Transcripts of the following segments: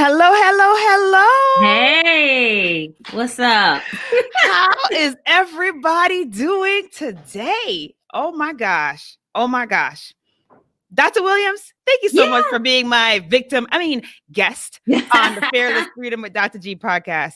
Hello, hello, hello. Hey, what's up? How is everybody doing today? Oh my gosh. Oh my gosh. Dr. Williams, thank you so much for being my guest on the Fearless Yeah. Freedom with Dr. G podcast.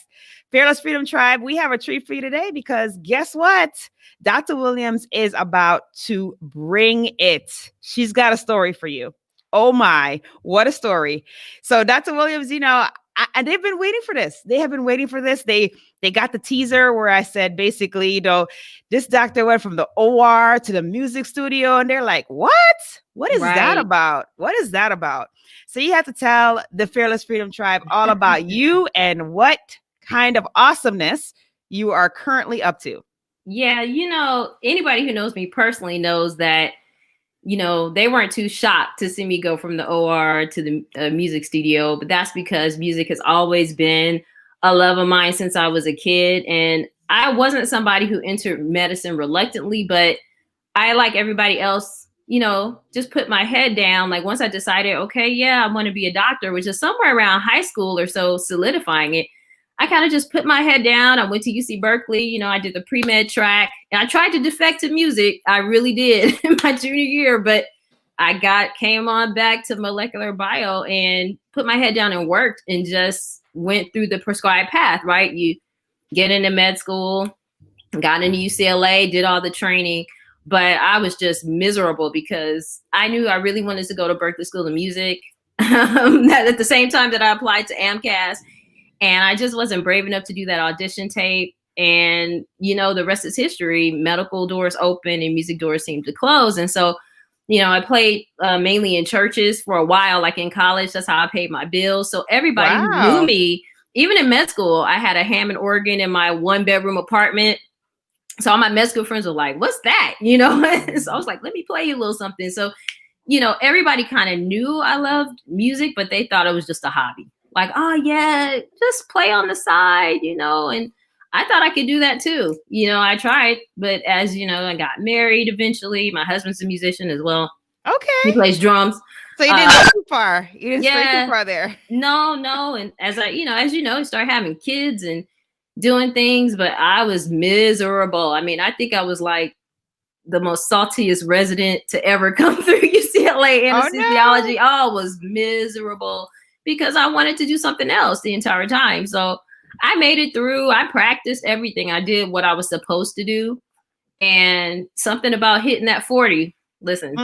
Fearless Freedom Tribe, we have a treat for you today because guess what? Dr. Williams is about to bring it. She's got a story for you. Oh my, what a story. So, Dr. Williams, and they've been waiting for this. They have been waiting for this. They got the teaser where I said basically, this doctor went from the OR to the music studio, and they're like, what? What is that Right. about? What is that about? So you have to tell the Fearless Freedom Tribe all about you and what kind of awesomeness you are currently up to. Yeah, anybody who knows me personally knows that, they weren't too shocked to see me go from the OR to the music studio, but that's because music has always been a love of mine since I was a kid. And I wasn't somebody who entered medicine reluctantly, but I, like everybody else, just put my head down. Like once I decided, okay, yeah, I want to be a doctor, which is somewhere around high school or so, solidifying it. I kind of just put my head down. I went to UC Berkeley, I did the pre-med track and I tried to defect to music. I really did in my junior year, but came on back to molecular bio and put my head down and worked and just went through the prescribed path, right? You get into med school, got into UCLA, did all the training, but I was just miserable because I knew I really wanted to go to Berkeley School of Music at the same time that I applied to AMCAS. And I just wasn't brave enough to do that audition tape. And, the rest is history. Medical doors open and music doors seem to close. And so, I played mainly in churches for a while, like in college. That's how I paid my bills. So everybody who knew Wow. me, even in med school, I had a Hammond organ in my 1-bedroom apartment. So all my med school friends were like, what's that? So I was like, let me play you a little something. So, everybody kind of knew I loved music, but they thought it was just a hobby. Like, oh yeah, just play on the side, and I thought I could do that too. I tried, but as you know, I got married eventually. My husband's a musician as well. He Okay. plays drums. So you didn't go too far. You didn't stray too Yeah, far there. no. And as I start having kids and doing things, but I was miserable. I mean, I think I was like the most saltiest resident to ever come through UCLA Oh anesthesiology. no. Oh, was miserable because I wanted to do something else the entire time. So I made it through. I practiced everything. I did what I was supposed to do. And something about hitting that 40. Listen.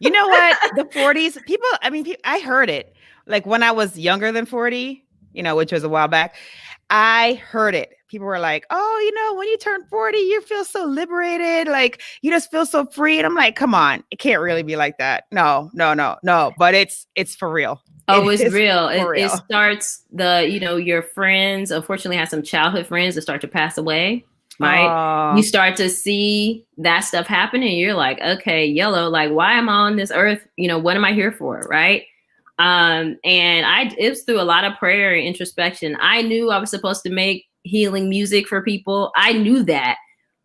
You know what? The 40s, I heard it like when I was younger than 40, which was a while back. I heard it. People were like, oh, when you turn 40, you feel so liberated. Like you just feel so free. And I'm like, come on, it can't really be like that. No, no, no, no. But it's for real. Oh, It it's is real. for It real. starts your friends, unfortunately, have some childhood friends that start to pass away, right? You Oh, start to see that stuff happen and you're like, okay, yellow, like, why am I on this earth? What am I here for? Right. It was through a lot of prayer and introspection. I knew I was supposed to make healing music for people. I knew that.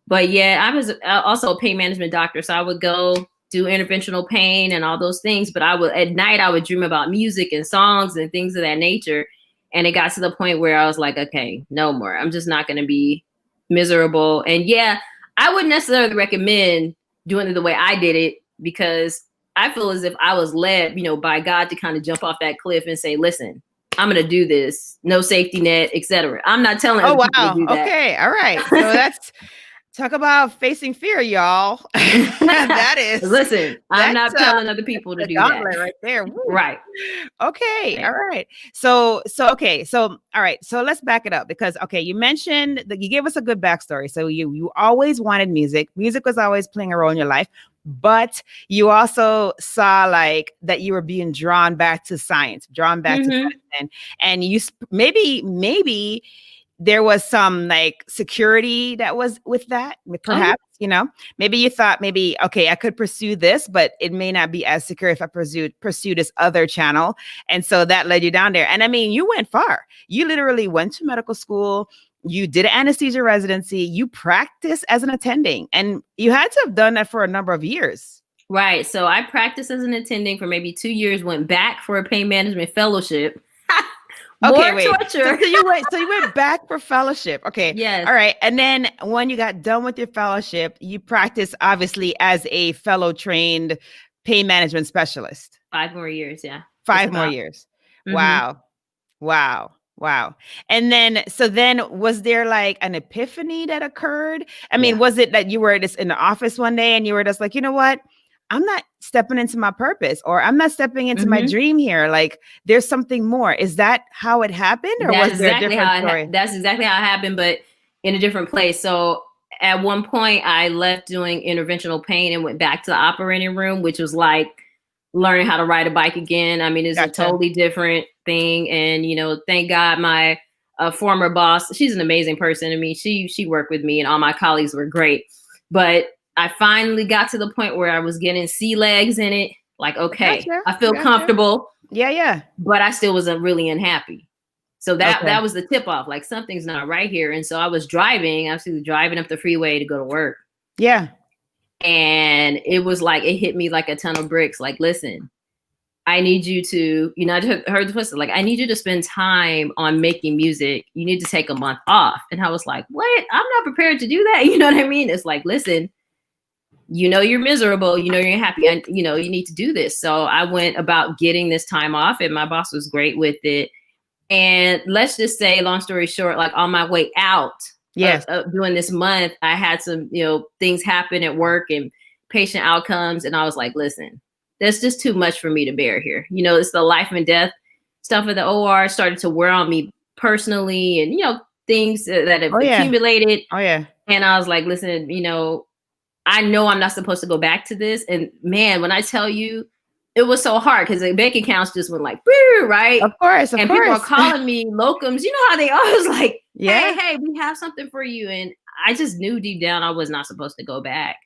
But yeah, I was also a pain management doctor. So I would go do interventional pain and all those things. But at night, I would dream about music and songs and things of that nature. And it got to the point where I was like, okay, no more. I'm just not going to be miserable. And yeah, I wouldn't necessarily recommend doing it the way I did it because I feel as if I was led, by God to kind of jump off that cliff and say, listen, I'm going to do this. No safety net, etc. I'm not telling oh other people to wow. do that. Okay. All right. So that's talk about facing fear, y'all. that is Listen, I'm that's not telling other people to the do that. gauntlet right there. Woo. Right. Okay. Right. All right. So all right. So let's back it up because okay, you mentioned that you gave us a good backstory. So you always wanted music. Music was always playing a role in your life, but you also saw like that you were being drawn back to science, drawn back to Mm-hmm. medicine, and maybe there was some like security that was with that, Oh, yeah. perhaps, maybe you thought maybe, okay, I could pursue this, but it may not be as secure if I pursue this other channel. And so that led you down there. And I mean, you went far. You literally went to medical school. You did an anesthesia residency. You practiced as an attending and you had to have done that for a number of years. Right. So I practiced as an attending for maybe 2 years, went back for a pain management fellowship, Okay, More wait. So, torture. so you went back for fellowship. Okay. Yes, All right. And then when you got done with your fellowship, you practiced obviously as a fellow trained pain management specialist. 5 more years. Yeah, just 5 more about. years. Mm-hmm. Wow. Wow. Wow. And then, so then was there like an epiphany that occurred? I mean, Yeah. was it that you were just in the office one day and you were just like, you know what? I'm not stepping into my purpose, or I'm not stepping into my Mm-hmm. dream here. Like there's something more. Is that how it happened, or was there a different story? That's exactly how it happened, but in a different place. So at one point, I left doing interventional pain and went back to the operating room, which was like learning how to ride a bike again. I mean, it's a Gotcha. totally different thing. And thank God my former boss, she's an amazing person. I mean, she worked with me, and all my colleagues were great. But I finally got to the point where I was getting sea legs in it. Like, okay, Gotcha. I feel Gotcha. comfortable, Yeah. Yeah. but I still wasn't really unhappy. So that Okay. was the tip off. Like something's not right here. And so I was absolutely driving up the freeway to go to work. Yeah. And it was like it hit me like a ton of bricks. Like, listen, I need you to, I heard the person like, I need you to spend time on making music. You need to take a month off. And I was like, what? I'm not prepared to do that. You know what I mean? It's like, listen, you're miserable, you're happy, and you need to do this. So I went about getting this time off, and my boss was great with it. And let's just say, long story short, like on my way out Yes. of doing this month, I had some, things happen at work and patient outcomes. And I was like, listen, that's just too much for me to bear here. It's the life and death stuff at the OR started to wear on me personally, and, things that have Oh yeah. accumulated. Oh yeah. And I was like, listen, I know I'm not supposed to go back to this. And man, when I tell you, it was so hard because the bank accounts just went like, right? Of course. Of And course. people are calling me locums. You know how they always like, Yeah. hey, we have something for you. And I just knew deep down I was not supposed to go back.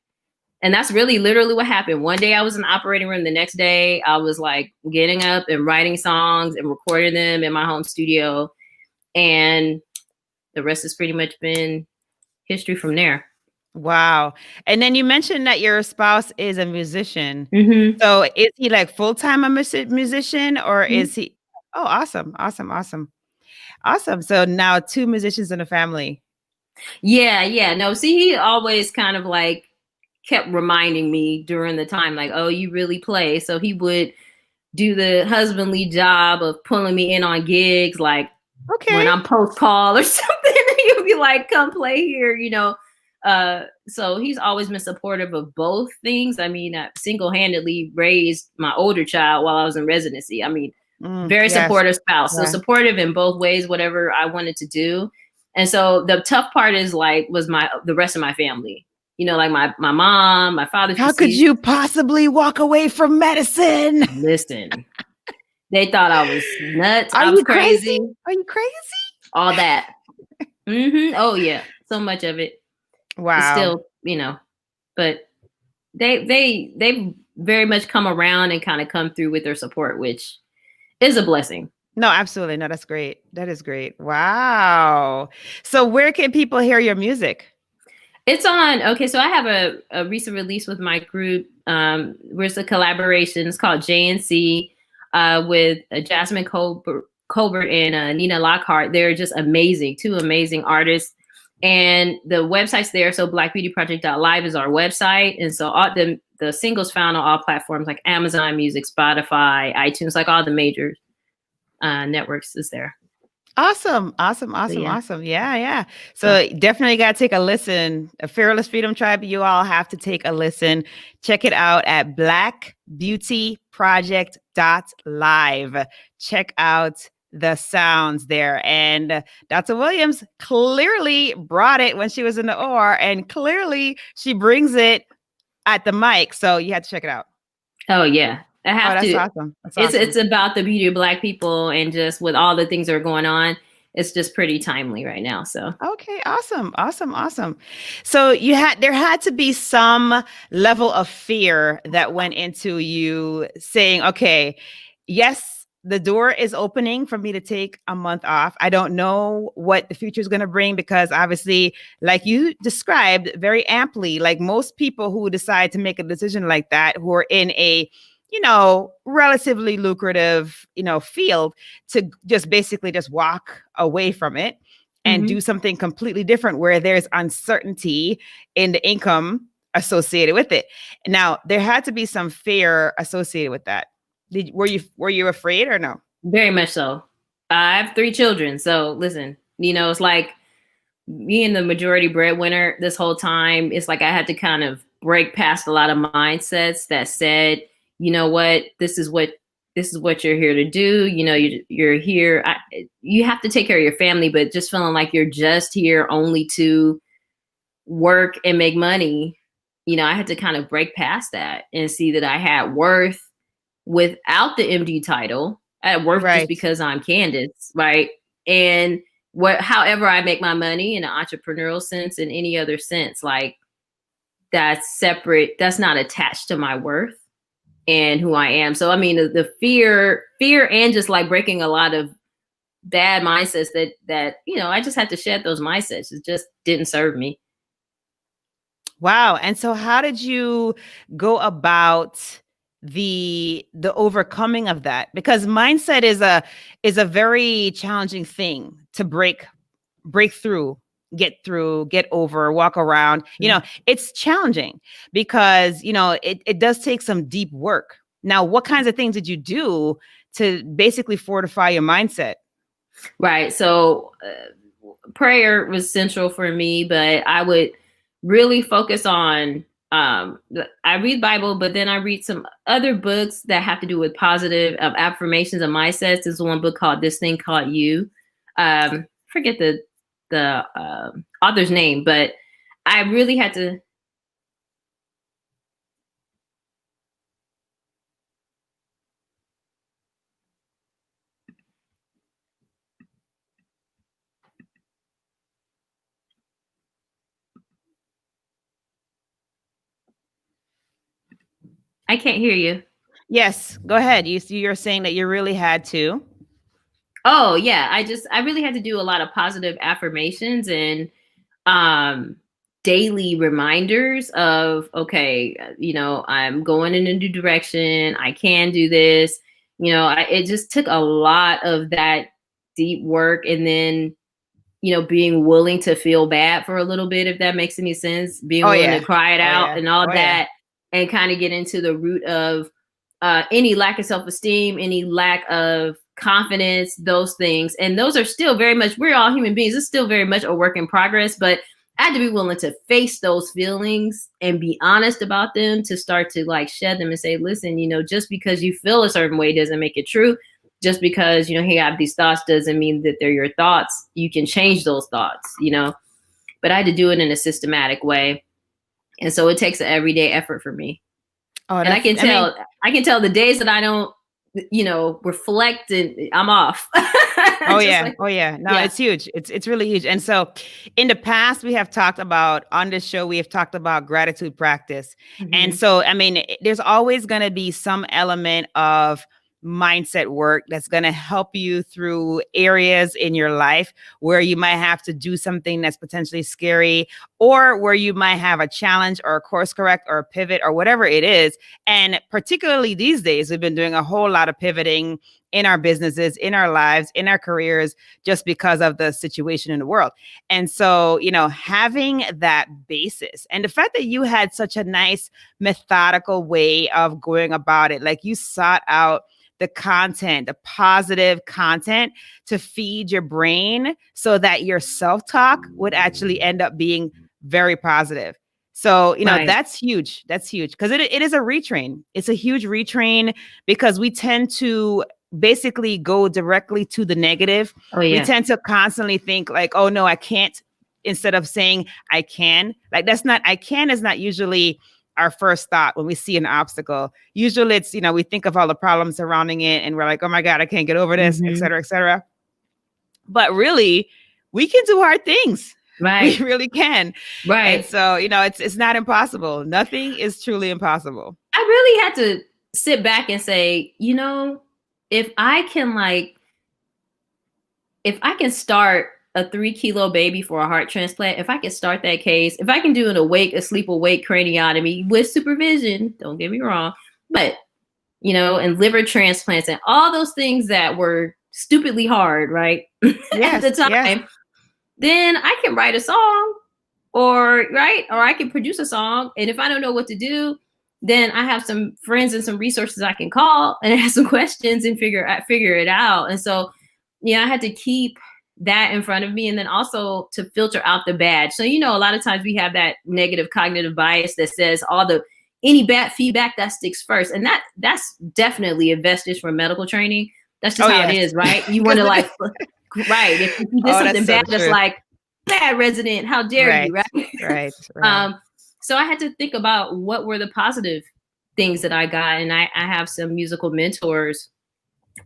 And that's really literally what happened. One day I was in the operating room. The next day I was like getting up and writing songs and recording them in my home studio. And the rest has pretty much been history from there. Wow. And then you mentioned that your spouse is a musician. Mm-hmm. So is he like full-time a musician, or Mm-hmm. is he? Oh, awesome. Awesome. Awesome. Awesome. So now 2 musicians in the family. Yeah. No, see, he always kind of like kept reminding me during the time, like, oh, you really play. So he would do the husbandly job of pulling me in on gigs, like Okay. when I'm post call or something. He'll be like, come play here, So he's always been supportive of both things. I mean, I single-handedly raised my older child while I was in residency. I mean, very Yes. supportive spouse. So Yeah. supportive in both ways, whatever I wanted to do. And so the tough part is like, was the rest of my family. Like my mom, my father. How could you possibly walk away from medicine? Listen, they thought I was nuts. Are I was you crazy? crazy. Are you crazy? All that. Mm-hmm. Oh yeah, so much of it. Wow. It's still, but they very much come around and kind of come through with their support, which is a blessing. No, absolutely. No, that's great. That is great. Wow. So where can people hear your music? It's on. Okay, so I have a recent release with my group. It's a collaboration. It's called JNC with Jasmine Colbert and Nina Lockhart. They're just amazing, 2 amazing artists. And the website's there. So blackbeautyproject.live is our website. And so all the singles found on all platforms like Amazon Music, Spotify, iTunes, like all the major networks is there. Awesome. Yeah. So definitely got to take a listen. A Fearless Freedom Tribe, you all have to take a listen. Check it out at blackbeautyproject.live. Check out the sounds there. And Dr. Williams clearly brought it when she was in the OR, and clearly she brings it at the mic. So you have to check it out. Oh yeah. I have that's to. Awesome. That's awesome. It's about the beauty of Black people, and just with all the things that are going on, it's just pretty timely right now. So okay, awesome. So there had to be some level of fear that went into you saying, okay, yes, the door is opening for me to take a month off. I don't know what the future is going to bring, because obviously, like you described very amply, like most people who decide to make a decision like that, who are in a relatively lucrative, field, to just basically just walk away from it and do something completely different where there's uncertainty in the income associated with it. Now, there had to be some fear associated with that. Were you afraid or no? Very much so. I have 3 children. So listen, it's like being the majority breadwinner this whole time. It's like I had to kind of break past a lot of mindsets that said, you know what, this is what you're here to do. You're here. You have to take care of your family, but just feeling like you're just here only to work and make money. I had to kind of break past that and see that I had worth without the MD title. I had worth just because I'm Candice, right? And however I make my money in an entrepreneurial sense, in any other sense, like, that's separate. That's not attached to my worth and who I am. So, I mean, the fear and just like breaking a lot of bad mindsets that I just had to shed those mindsets. It just didn't serve me. Wow. And so how did you go about the overcoming of that? Because mindset is a very challenging thing to break through, get over, walk around. It's challenging because, it does take some deep work. Now, what kinds of things did you do to basically fortify your mindset? Right. So prayer was central for me, but I would really focus on, I read Bible, but then I read some other books that have to do with positive affirmations and mindsets. There's one book called This Thing Called You. Forget the author's name, but I really had to. I can't hear you. Yes, go ahead. You're saying that you really had to. Oh yeah, I really had to do a lot of positive affirmations and daily reminders of, okay, I'm going in a new direction. I can do this. It just took a lot of that deep work, and then being willing to feel bad for a little bit, if that makes any sense, being willing to cry it out and all that, and kind of get into the root of any lack of self-esteem, any lack of confidence, those things. And those are still very much, we're all human beings. It's still very much a work in progress, but I had to be willing to face those feelings and be honest about them, to start to like shed them and say, listen, just because you feel a certain way doesn't make it true. Just because, you have these thoughts doesn't mean that they're your thoughts. You can change those thoughts, but I had to do it in a systematic way. And so it takes an everyday effort for me. Oh, and I can tell the days that I don't, reflect, and I'm off. Oh yeah. No, it's huge. It's really huge. And so in the past, we have talked about, on this show, we have talked about gratitude practice. And so, there's always going to be some element of mindset work that's going to help you through areas in your life where you might have to do something that's potentially scary, or where you might have a challenge or a course correct or a pivot or whatever it is. And particularly these days, we've been doing a whole lot of pivoting in our businesses, in our lives, in our careers, just because of the situation in the world. And so, having that basis, and the fact that you had such a nice methodical way of going about it, like you sought out the content, the positive content, to feed your brain so that your self-talk would actually end up being very positive. So, that's huge. That's huge, because it is a retrain. It's a huge retrain, because we tend to basically go directly to the negative. Oh, yeah. We tend to constantly think like, oh no, I can't, instead of saying I can. Like, I can is not usually our first thought when we see an obstacle. Usually it's, we think of all the problems surrounding it and we're like, oh my God, I can't get over this, et cetera, et cetera. But really, we can do hard things. Right. We really can. Right. And so, it's not impossible. Nothing is truly impossible. I really had to sit back and say, if I can start a 3-kilo baby for a heart transplant, if I can start that case, if I can do a sleep awake craniotomy with supervision, don't get me wrong, but and liver transplants and all those things that were stupidly hard, right? At the Yes, yes. time, then I can write a song or I can produce a song. And if I don't know what to do, then I have some friends and some resources I can call and ask some questions and figure it out. And so, I had to keep that in front of me, and then also to filter out the bad. So, a lot of times we have that negative cognitive bias that says any bad feedback that sticks first. And that's definitely a vestige from medical training. That's just how it is, right? You want to right. If you did something bad, that's like, bad resident, how dare you, right? Right. So I had to think about what were the positive things that I got. And I have some musical mentors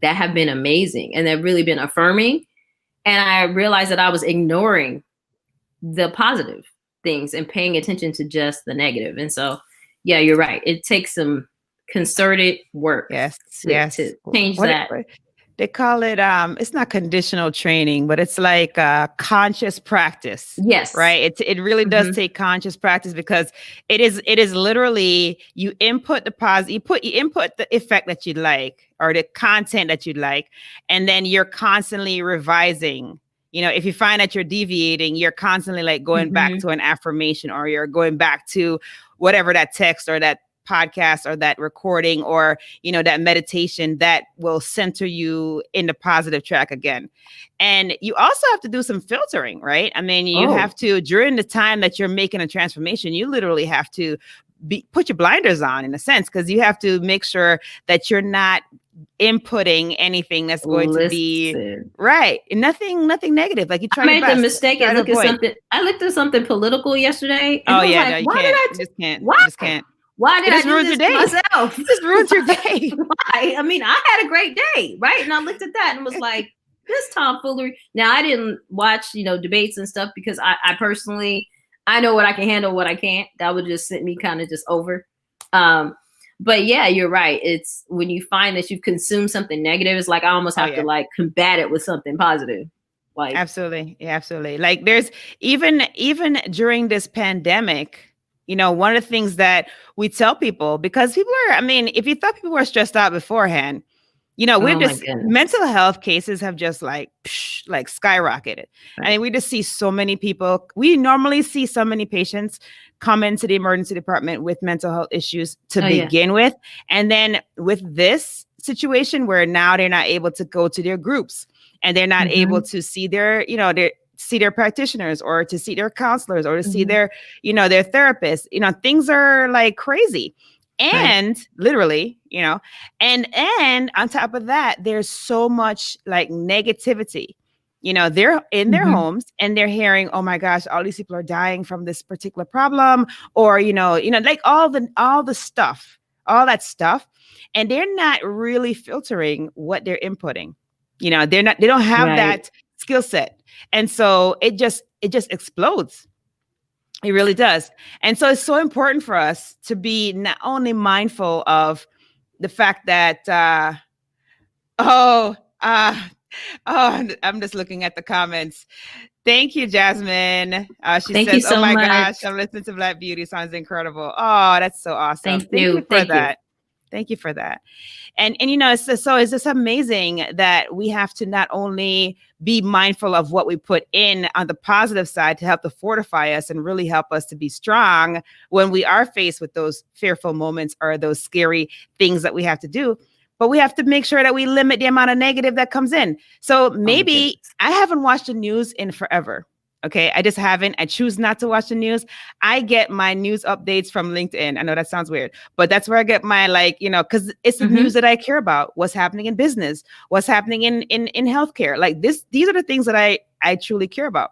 that have been amazing and they've really been affirming. And I realized that I was ignoring the positive things and paying attention to just the negative. And so, yeah, you're right. It takes some concerted work to change that. They call it, it's not conditional training, but it's like conscious practice. Yes. Right. It really does take conscious practice, because it is literally you input the positive, you input the effect that you'd like or the content that you'd like, and then you're constantly revising. If you find that you're deviating, you're constantly like going back to an affirmation, or you're going back to whatever that text or that podcast or that recording or that meditation that will center you in the positive track again. And you also have to do some filtering, right? I mean, you have to, during the time that you're making a transformation, you literally have to put your blinders on, in a sense, because you have to make sure that you're not inputting anything that's going to be right. Nothing negative. Like you try. I made the mistake and look at something. I looked at something political yesterday. And you just can't. Why? You just can't. Why did I do this to myself? It just ruins your day. Why? I mean, I had a great day, right? And I looked at that and was like, this tomfoolery. Now, I didn't watch, debates and stuff, because I personally, I know what I can handle, what I can't. That would just send me kind of just over. But yeah, you're right. It's when you find that you've consumed something negative, it's like I almost have to like combat it with something positive. Like absolutely. Yeah, absolutely. Like there's even during this pandemic, one of the things that we tell people, because people are, I mean, if you thought people were stressed out beforehand, we've just mental health cases have just like skyrocketed. Right. I mean, we just see so many people. We normally see so many patients come into the emergency department with mental health issues to begin with. And then with this situation where now they're not able to go to their groups and they're not able to see their practitioners or to see their counselors or to see their therapists, things are like crazy. And literally, and on top of that, there's so much like negativity. They're in their homes and they're hearing, oh my gosh, all these people are dying from this particular problem, or, like all the stuff, all that stuff. And they're not really filtering what they're inputting. They don't have that skill set. And so it just explodes. It really does. And so it's so important for us to be not only mindful of the fact that, I'm just looking at the comments. Thank you, Jasmine. She says, so oh my much. gosh, I'm listening to Black Beauty. Sounds incredible. Oh, that's so awesome. Thank you for that. Thank you for that. And it's just amazing that we have to not only be mindful of what we put in on the positive side to help to fortify us and really help us to be strong when we are faced with those fearful moments or those scary things that we have to do, but we have to make sure that we limit the amount of negative that comes in. So maybe I haven't watched the news in forever. Okay. I just haven't. I choose not to watch the news. I get my news updates from LinkedIn. I know that sounds weird, but that's where I get my, because it's the news that I care about. What's happening in business, what's happening in healthcare. Like these are the things that I truly care about.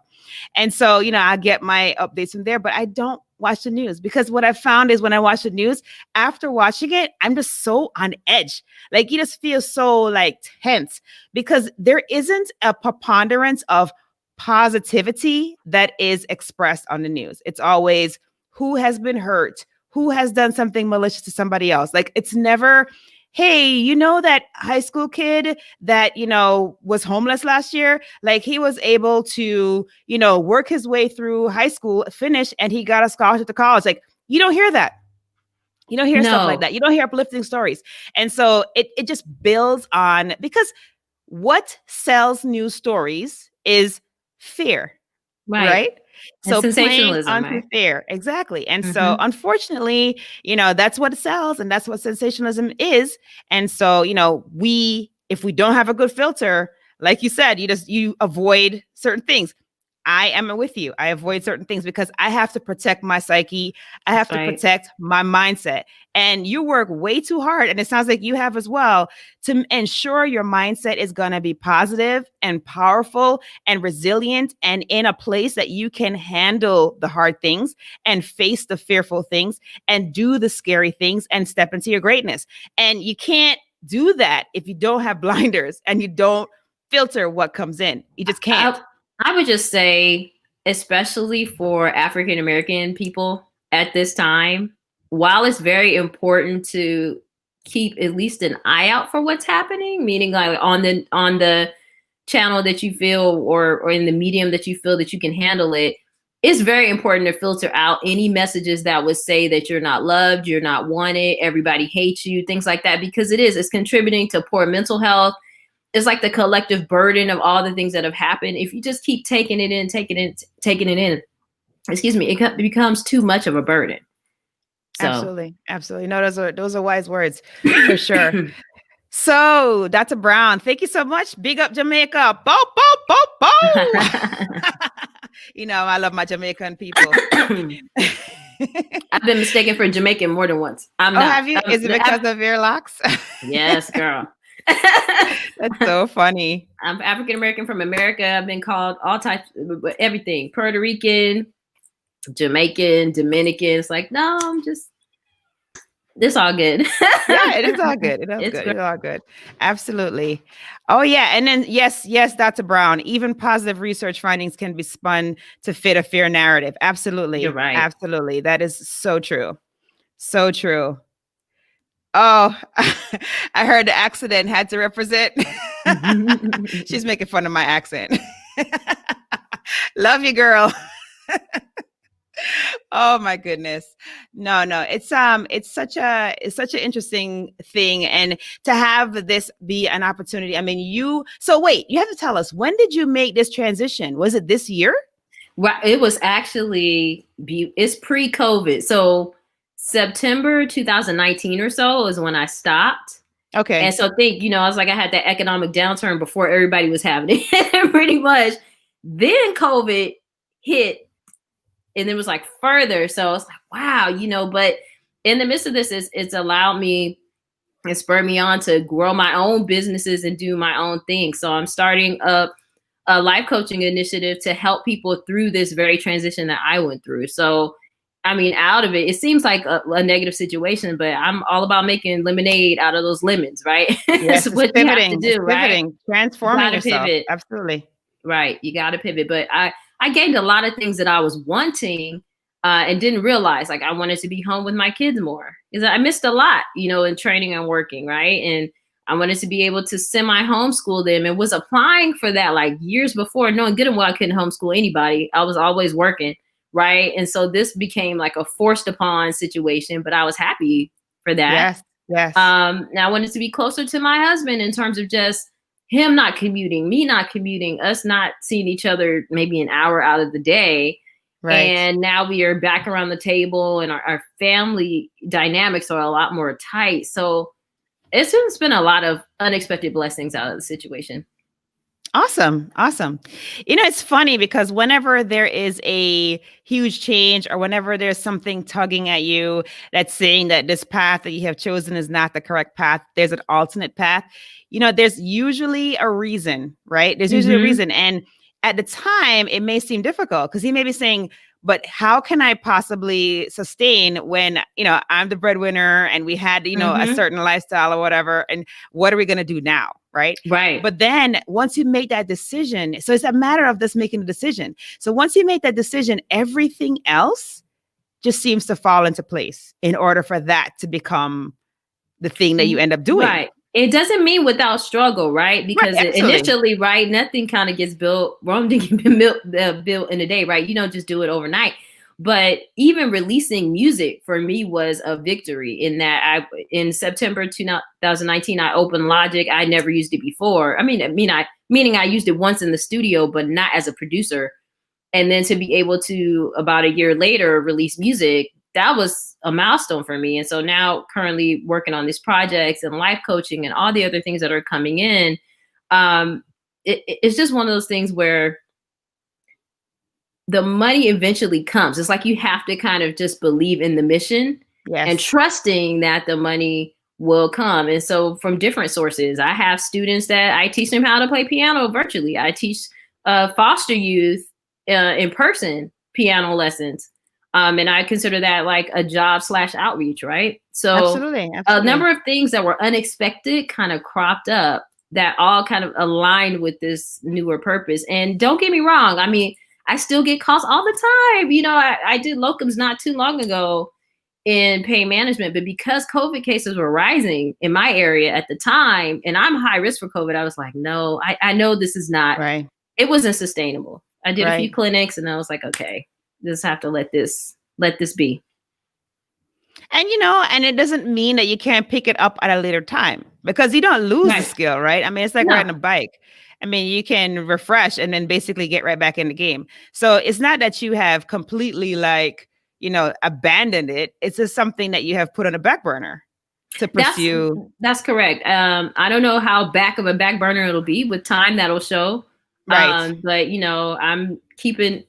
And so, I get my updates from there, but I don't watch the news, because what I found is when I watch the news, after watching it, I'm just so on edge. Like you just feel so like tense, because there isn't a preponderance of positivity that is expressed on the news. It's always who has been hurt, who has done something malicious to somebody else. Like it's never, hey, that high school kid that, was homeless last year, like he was able to, work his way through high school, finish, and he got a scholarship to college. Like you don't hear that. You don't hear stuff like No. that. You don't hear uplifting stories. And so it just builds on, because what sells news stories is fear, Right. right? And So playing sensationalism, onto right? fear, exactly. And so Mm-hmm. unfortunately, that's what sells, and that's what sensationalism is. And so, if we don't have a good filter, like you said, you avoid certain things. I am with you. I avoid certain things because I have to protect my psyche. I have That's to right. protect my mindset. And you work way too hard, and it sounds like you have as well, to ensure your mindset is going to be positive and powerful and resilient and in a place that you can handle the hard things and face the fearful things and do the scary things and step into your greatness. And you can't do that if you don't have blinders and you don't filter what comes in. You just can't. I, I would just say, especially for African American people at this time, while it's very important to keep at least an eye out for what's happening, meaning like on the channel that you feel, or in the medium that you feel that you can handle it, it's very important to filter out any messages that would say that you're not loved, you're not wanted, everybody hates you, things like that, because it's contributing to poor mental health. It's like the collective burden of all the things that have happened. If you just keep taking it in, taking it in, excuse me, it becomes too much of a burden. So Absolutely. Absolutely. No, those are wise words for sure. So, Dr. Brown, thank you so much. Big up Jamaica. Bo, bo, bo, bo. I love my Jamaican people. I've been mistaken for Jamaican more than once. I'm Oh, not. have you? Is it because of your locks? Yes, girl. That's so funny. I'm African American from America. I've been called all types, everything: Puerto Rican, Jamaican, Dominican. It's like, no, I'm just. It's all good. Yeah, it is all good. It is It's good. great. It's all good. Absolutely. Oh, yeah. And then, yes, Dr. Brown, even positive research findings can be spun to fit a fear narrative. You're Absolutely. right. Absolutely. That is so true. So true. Oh, I heard the accident had to represent. She's making fun of my accent. Love you, girl. Oh my goodness. No, it's such an interesting thing, and to have this be an opportunity. I mean, so wait, you have to tell us, when did you make this transition? Was it this year? Well, it was actually it's pre-COVID. So September 2019 or so is when I stopped. And Okay. so I was like, I had that economic downturn before everybody was having it, pretty much. Then COVID hit, and it was like further. So it's like, wow, but in the midst of this, it's allowed me and spurred me on to grow my own businesses and do my own thing. So I'm starting up a life coaching initiative to help people through this very transition that I went through. So, I mean, out of it, it seems like a negative situation, but I'm all about making lemonade out of those lemons, right? That's Yes, it's what you have to pivoting. It's do, right? pivoting, You transforming got to yourself. pivot, Absolutely. right? You got to pivot. But I gained a lot of things that I was wanting, and didn't realize. Like, I wanted to be home with my kids more because I missed a lot, in training and working, right? And I wanted to be able to semi homeschool them, and was applying for that like years before, knowing good and well I couldn't homeschool anybody. I was always working, right? And so this became like a forced upon situation, but I was happy for that. Yes. Yes. Now I wanted to be closer to my husband in terms of just him not commuting, me not commuting, us not seeing each other maybe an hour out of the day. Right. And now we are back around the table, and our family dynamics are a lot more tight. So it's been a lot of unexpected blessings out of the situation. Awesome. Awesome. It's funny because whenever there is a huge change, or whenever there's something tugging at you that's saying that this path that you have chosen is not the correct path, there's an alternate path. There's usually a reason, right? There's usually a Mm-hmm. reason. And at the time, it may seem difficult because he may be saying, but how can I possibly sustain when, I'm the breadwinner and we had, a Mm-hmm. certain lifestyle or whatever? And what are we going to do now? Right. Right. But then once you make that decision, so it's a matter of just making a decision. So once you make that decision, everything else just seems to fall into place in order for that to become the thing that you end up doing. Right. It doesn't mean without struggle, right? Because Right, initially, right, nothing kind of gets built. Rome didn't get built in a day, right? You don't just do it overnight. But even releasing music for me was a victory in that in September 2019, I opened Logic. I never used it before. Meaning I used it once in the studio, but not as a producer. And then to be able to, about a year later, release music, that was a milestone for me. And so now currently working on these projects and life coaching and all the other things that are coming in, it's just one of those things where the money eventually comes. It's like you have to kind of just believe in the mission and trusting that the money will come. And so from different sources, I have students that I teach them how to play piano virtually. I teach foster youth in person piano lessons. And I consider that like a job / outreach, right? So absolutely. A number of things that were unexpected kind of cropped up that all kind of aligned with this newer purpose. And don't get me wrong, I mean, I still get calls all the time. You know, I did locums not too long ago in pain management, but because COVID cases were rising in my area at the time, and I'm high risk for COVID, I was like, no, I know this is not, right. It wasn't sustainable. I did a few clinics and I was like, okay, just have to let this be. And, you know, and it doesn't mean that you can't pick it up at a later time because you don't lose the skill, right? I mean, it's like riding a bike. I mean, you can refresh and then basically get right back in the game. So it's not that you have completely like, you know, abandoned it. It's just something that you have put on a back burner to pursue. That's correct. I don't know how back of a back burner it'll be with time. That'll show. Right. But you know, I'm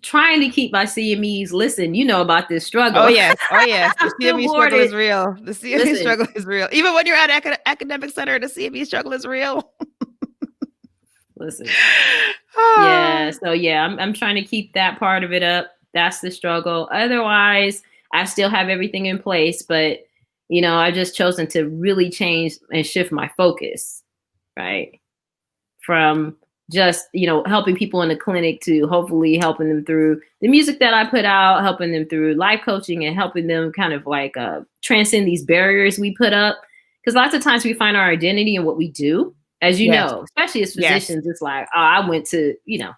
trying to keep my CMEs. Listen, you know about this struggle. Oh yes. The CME struggle is real. The CME struggle is real. Even when you're at academic center, the CME struggle is real. Listen. Yeah. So yeah, I'm trying to keep that part of it up. That's the struggle. Otherwise, I still have everything in place, but you know, I've just chosen to really change and shift my focus, right? From just, you know, helping people in the clinic to hopefully helping them through the music that I put out, helping them through life coaching and helping them kind of like transcend these barriers we put up. Because lots of times we find our identity in what we do, as you know, especially as physicians, it's like, oh, I went to, you know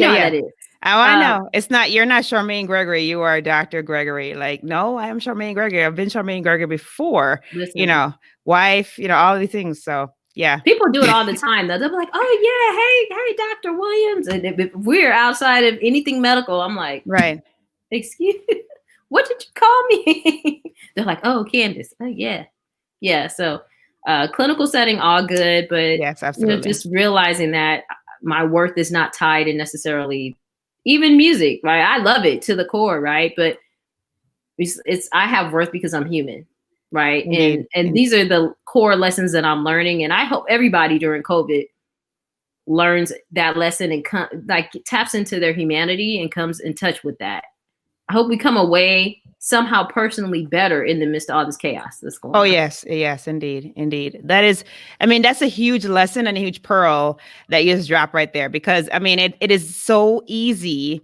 how that is. Oh, I know. It's not, you're not Charmaine Gregory. You are Dr. Gregory. Like, no, I am Charmaine Gregory. I've been Charmaine Gregory before, you know, wife, you know, all these things. So yeah. People do it all the time though. They'll be like, oh yeah, hey, Dr. Williams. And if we're outside of anything medical, I'm like, right. Excuse me, what did you call me? They're like, oh, Candice. Oh yeah. Yeah. So clinical setting, all good, but yes, absolutely. You know, just realizing that my worth is not tied in necessarily even music, right? I love it to the core, right? But it's I have worth because I'm human. Right. Indeed. And these are the core lessons that I'm learning. And I hope everybody during COVID learns that lesson and taps into their humanity and comes in touch with that. I hope we come away somehow personally better in the midst of all this chaos that's going on. Oh, yes. Yes, indeed. Indeed. That is, I mean, that's a huge lesson and a huge pearl that you just dropped right there, because I mean, it is so easy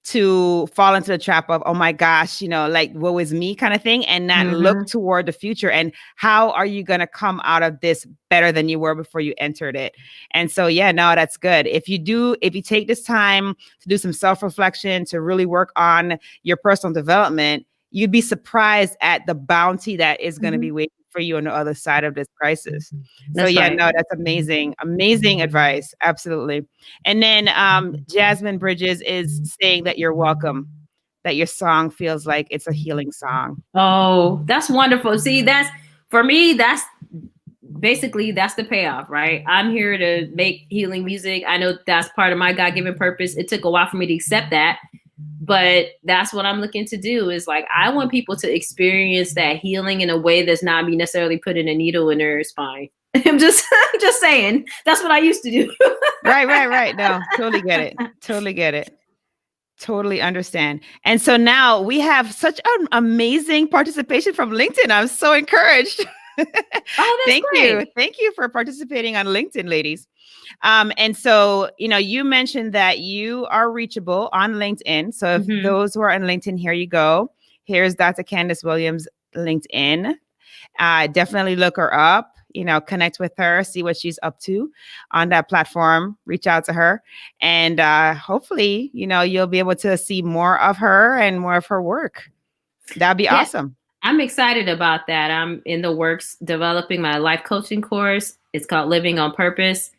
to fall into the trap of, oh my gosh, you know, like, woe is me kind of thing, and not look toward the future. And how are you going to come out of this better than you were before you entered it? And so, yeah, no, that's good. If you take this time to do some self-reflection, to really work on your personal development, you'd be surprised at the bounty that is going to be waiting for you on the other side of this crisis. So yeah, no, that's amazing. Amazing advice. Absolutely. And then Jasmine Bridges is saying that you're welcome, that your song feels like it's a healing song. Oh, that's wonderful. See, that's, for me, that's basically, that's the payoff, right? I'm here to make healing music. I know that's part of my God-given purpose. It took a while for me to accept that. But that's what I'm looking to do, is like, I want people to experience that healing in a way that's not me necessarily putting a needle in their spine. I'm just saying, that's what I used to do. Right. No, totally get it. Totally understand. And so now we have such an amazing participation from LinkedIn. I'm so encouraged. Oh, that's Thank great. you. Thank you for participating on LinkedIn, ladies. And so, you know, you mentioned that you are reachable on LinkedIn. So if those who are on LinkedIn, here you go. Here's Dr. Candice Williams' LinkedIn. Definitely look her up. connect with her, see what she's up to on that platform, reach out to her. And hopefully, you'll be able to see more of her and more of her work. That'd be Yeah, awesome. I'm excited about that. I'm in the works developing my life coaching course. It's called Living on Purpose.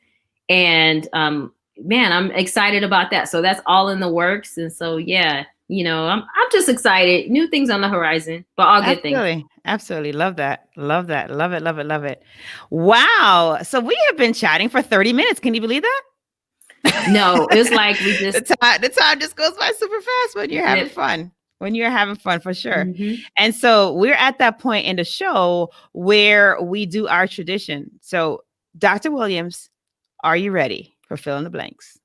And man, I'm excited about that. So that's all in the works. And so yeah, I'm just excited. New things on the horizon, but all good things. Absolutely. Absolutely. Love that. Love that. Love it. Love it. Love it. Wow. So we have been chatting for 30 minutes. Can you believe that? No, it's like we just the time just goes by super fast when you're having zip. fun. When you're having fun, for sure. Mhm. And so we're at that point in the show where we do our tradition. So, Dr. Williams, are you ready for fill in the blanks?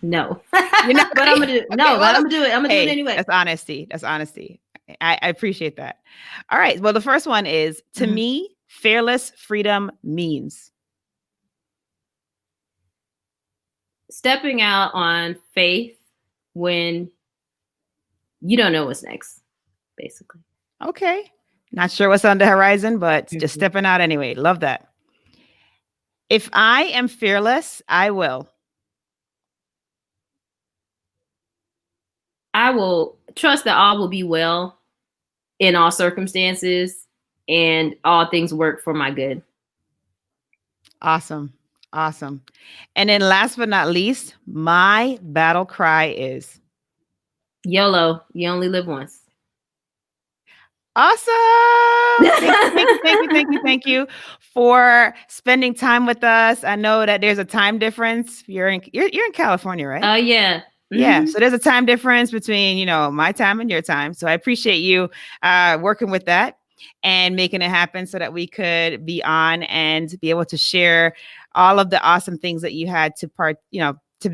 No. You're not But I'm gonna do Okay, well, but I'm gonna do it. I'm gonna do it anyway. That's honesty. That's honesty. I appreciate that. All right. Well, the first one is, to me, fearless freedom means Stepping out on faith when you don't know what's next, basically. okay. Not sure what's on the horizon, but just stepping out anyway. Love that. If I am fearless, I will. I will trust that all will be well in all circumstances and all things work for my good. Awesome. Awesome. And then last but not least, my battle cry is YOLO, you only live once. awesome. Thank you for spending time with us. I know that there's a time difference. You're in California, right? Yeah. Yeah. So there's a time difference between, my time and your time. So I appreciate you working with that and making it happen so that we could be on and be able to share all of the awesome things that you had to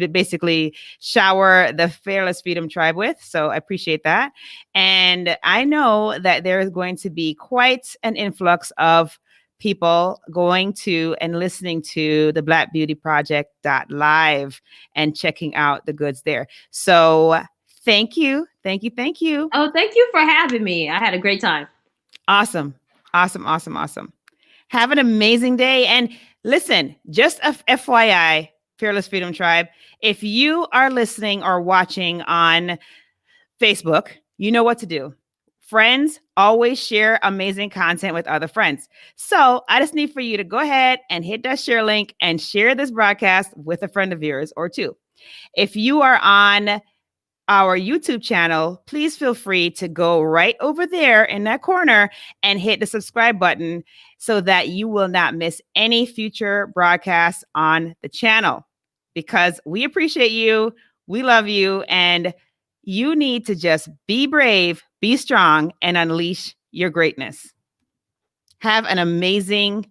basically shower the Fearless Freedom Tribe with. So I appreciate that. And I know that there is going to be quite an influx of people going to and listening to the Black Beauty Project live and checking out the goods there. So thank you. Thank you. Oh, thank you for having me. I had a great time. Awesome. Have an amazing day. And listen, just FYI, Fearless Freedom Tribe, if you are listening or watching on Facebook, you know what to do. Friends always share amazing content with other friends. So I just need for you to go ahead and hit that share link and share this broadcast with a friend of yours or two. If you are on our YouTube channel, please feel free to go right over there in that corner and hit the subscribe button so that you will not miss any future broadcasts on the channel, because we appreciate you. We love you. And you need to just be brave, be strong, and unleash your greatness. Have an amazing